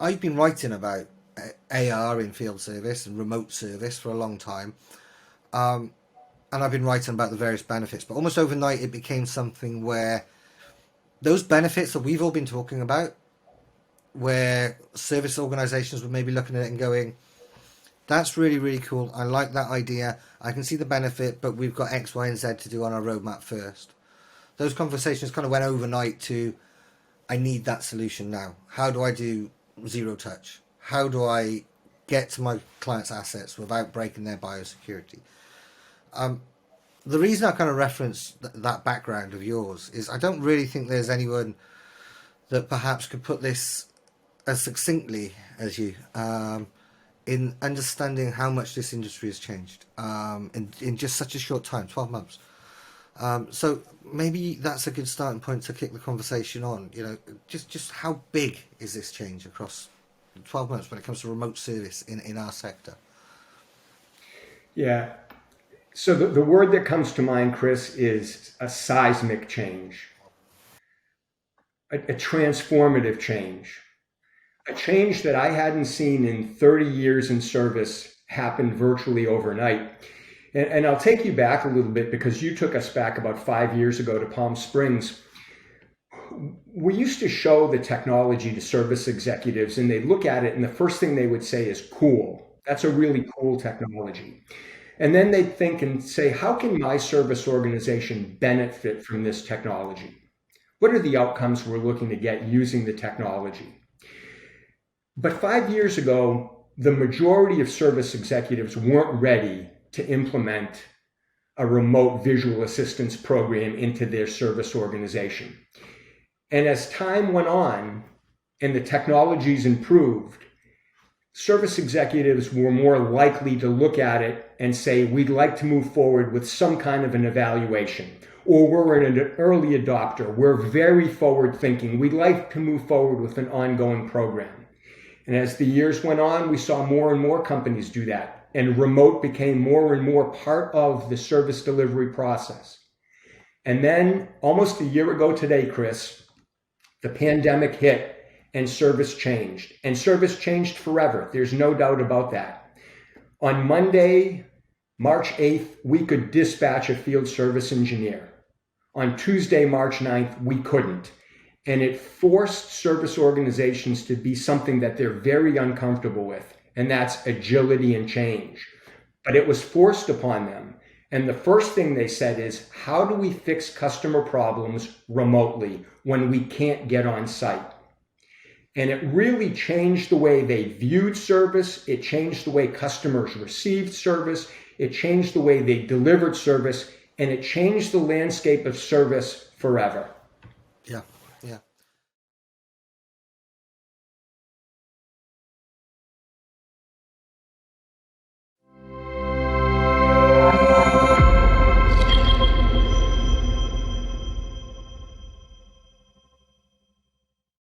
I've been writing about AR in field service and remote service for a long time. And I've been writing about the various benefits, but almost overnight it became something where those benefits that we've all been talking about, where service organizations were maybe looking at it and going, that's really, really cool. I like that idea. I can see the benefit, but we've got X, Y, and Z to do on our roadmap first. Those conversations kind of went overnight to, I need that solution now. How do I do zero touch? How do I get to my client's assets without breaking their biosecurity? The reason I kind of reference that background of yours is I don't really think there's anyone that perhaps could put this as succinctly as you, in understanding how much this industry has changed in just such a short time, 12 months. So maybe that's a good starting point to kick the conversation on. You know, just how big is this change across 12 months when it comes to remote service in our sector? Yeah. So the word that comes to mind, Kris, is a seismic change, a transformative change, a change that I hadn't seen in 30 years in service happen virtually overnight. And I'll take you back a little bit because you took us back about 5 years ago to Palm Springs. We used to show the technology to service executives and they'd look at it and the first thing they would say is cool. That's a really cool technology. And then they'd think and say, how can my service organization benefit from this technology? What are the outcomes we're looking to get using the technology? But 5 years ago, the majority of service executives weren't ready to implement a remote visual assistance program into their service organization. And as time went on and the technologies improved, service executives were more likely to look at it and say, we'd like to move forward with some kind of an evaluation, or we're an early adopter, we're very forward thinking, we'd like to move forward with an ongoing program. And as the years went on, we saw more and more companies do that, and remote became more and more part of the service delivery process. And then almost a year ago today, Kris, the pandemic hit and service changed forever. There's no doubt about that. On Monday, March 8th, we could dispatch a field service engineer. On Tuesday, March 9th, we couldn't. And it forced service organizations to be something that they're very uncomfortable with, and that's agility and change. But it was forced upon them. And the first thing they said is, how do we fix customer problems remotely when we can't get on site? And it really changed the way they viewed service. It changed the way customers received service. It changed the way they delivered service. And it changed the landscape of service forever. Yeah.